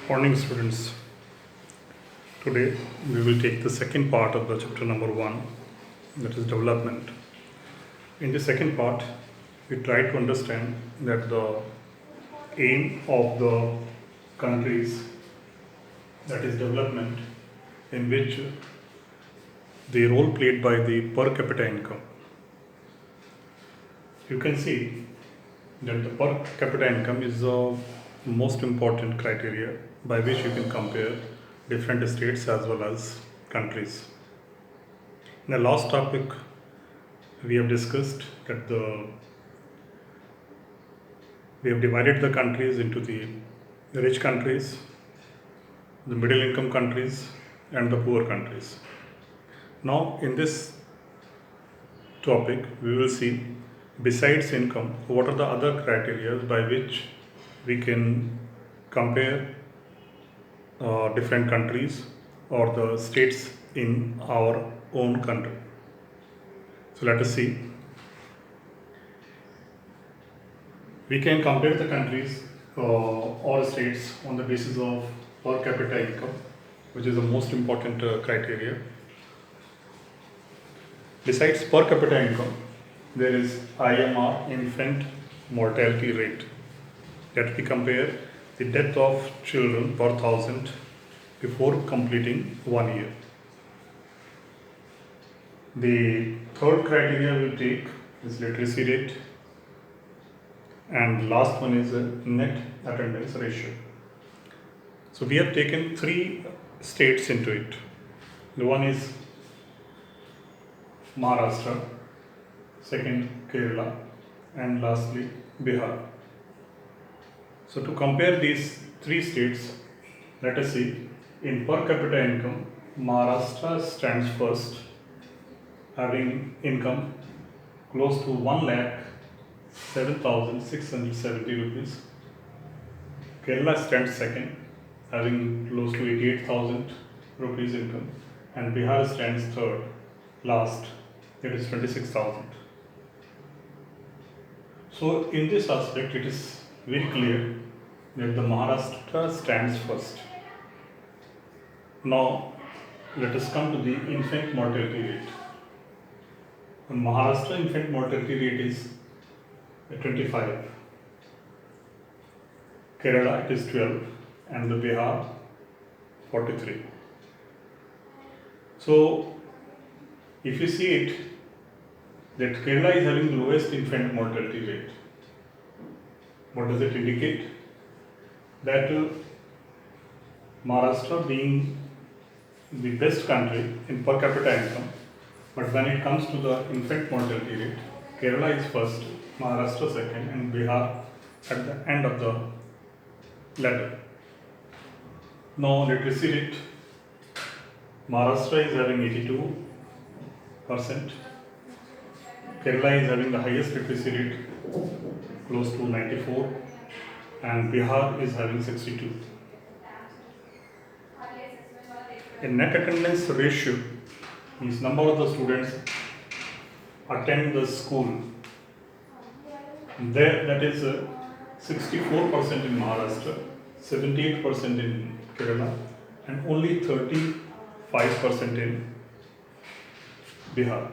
Morning, students. Today we will take the second part of the chapter number 1, that is development. In the second part, we try to understand that the aim of the countries, that is development, in which the role played by the per capita income. You can see that the per capita income is the most important criteria by which you can compare different states as well as countries. In the last topic, we have discussed that we have divided the countries into the rich countries, the middle income countries, and the poor countries. Now, in this topic, we will see besides income, what are the other criteria by which we can compare different countries or the states in our own country. So let us see. We can compare the countries or states on the basis of per capita income, which is the most important criteria. Besides per capita income, there is IMR, infant mortality rate, that we compare the death of children per thousand before completing 1 year. The third criteria we take is literacy rate, and last one is net attendance ratio. So we have taken 3 states into it. The one is Maharashtra, second Kerala, and lastly Bihar. So to compare these 3 states, let us see. In per capita income, Maharashtra stands first, having income close to 1,07,670 rupees. Kerala stands second, having close to 88,000 rupees income, and Bihar stands third, last, it is 26,000. So in this aspect, it is very clear that the Maharashtra stands first. Now, let us come to the infant mortality rate. The Maharashtra infant mortality rate is 25. Kerala it is 12, and the Bihar 43. So, if you see it, that Kerala is having the lowest infant mortality rate. What does it indicate? That Maharashtra being the best country in per capita income, but when it comes to the infant mortality rate, Kerala is first, Maharashtra second, and Bihar at the end of the ladder. Now, literacy rate, Maharashtra is having 82%, Kerala is having the highest literacy rate, close to 94, and Bihar is having 62. In net attendance ratio, means number of the students attend the school. There, that is 64% in Maharashtra, 78% in Kerala, and only 35% in Bihar.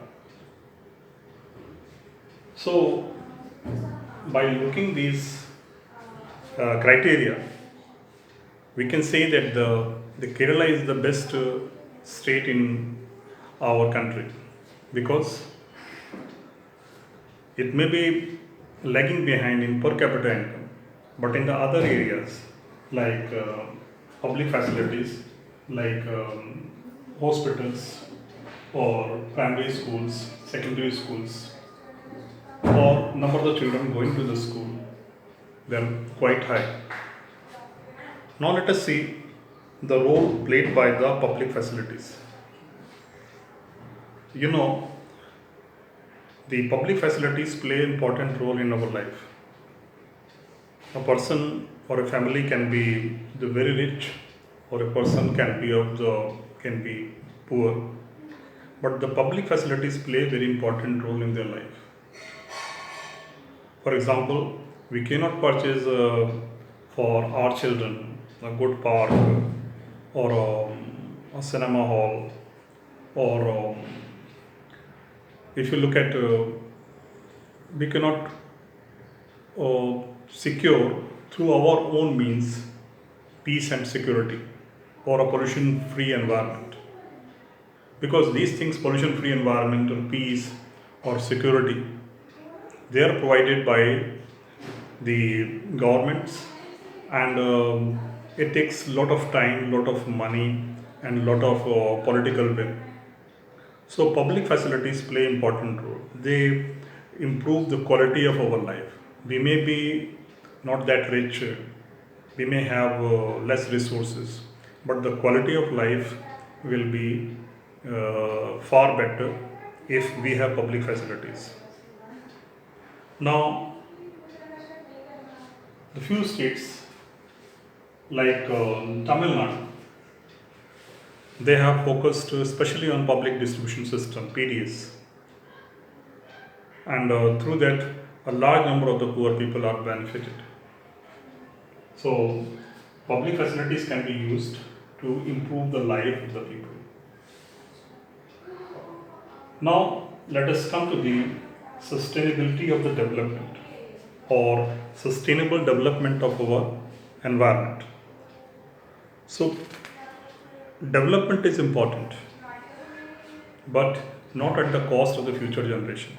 So, by looking these criteria, we can say that the Kerala is the best state in our country, because it may be lagging behind in per capita income, but in the other areas like public facilities, like hospitals or primary schools, secondary schools, or number of the children going to the school, they are quite high. Now let us see the role played by the public facilities. You know, the public facilities play an important role in our life. A person or a family can be the very rich, or a person can be poor, but the public facilities play a very important role in their life. For example, we cannot purchase for our children a good park, or a cinema hall, or if you look at, we cannot secure through our own means peace and security or a pollution free environment, because these things, pollution free environment or peace or security, they are provided by the governments, and it takes a lot of time, lot of money, and lot of political will. So public facilities play important role. They improve the quality of our life. We may be not that rich, we may have less resources, but the quality of life will be far better if we have public facilities. Now, the few states like Tamil Nadu, they have focused especially on public distribution system (PDS), and through that, a large number of the poor people are benefited. So, public facilities can be used to improve the life of the people. Now, let us come to the sustainability of the development or sustainable development of our environment. So, development is important, but not at the cost of the future generation.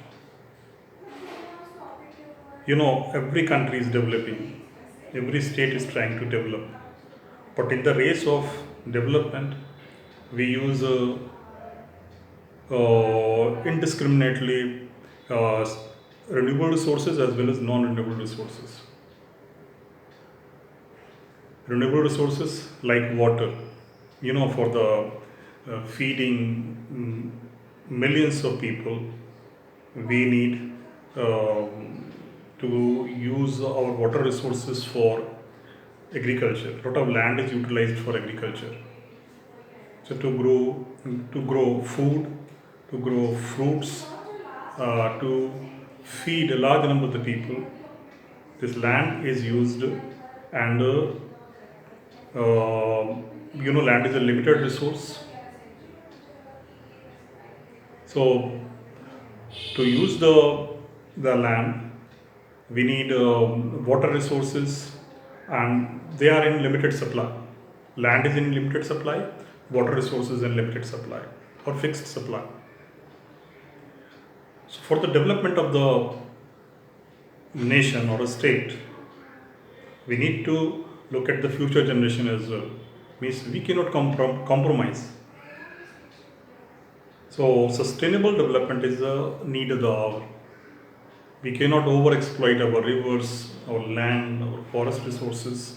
You know, every country is developing, every state is trying to develop, but in the race of development, we use indiscriminately uh, renewable resources as well as non-renewable resources. Renewable resources like water, you know, for the feeding millions of people, we need to use our water resources for agriculture. A lot of land is utilized for agriculture. So to grow food, to grow fruits, to feed a large number of the people, this land is used, and land is a limited resource. So to use the land, we need water resources, and they are in limited supply. Land is in limited supply, water resources in limited supply or fixed supply. So for the development of the nation or a state, we need to look at the future generation as well. Means we cannot compromise. So sustainable development is a need of the hour. We cannot overexploit our rivers, our land, our forest resources,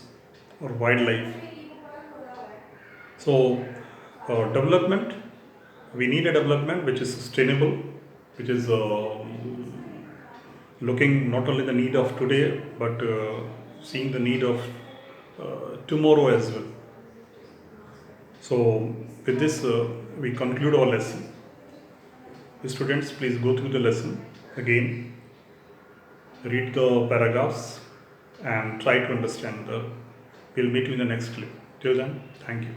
or wildlife. So development, we need a development which is sustainable, which is looking not only the need of today, but seeing the need of tomorrow as well. So with this, we conclude our lesson. Students, please go through the lesson again, read the paragraphs, and try to understand the. We'll meet you in the next clip. Till then, thank you.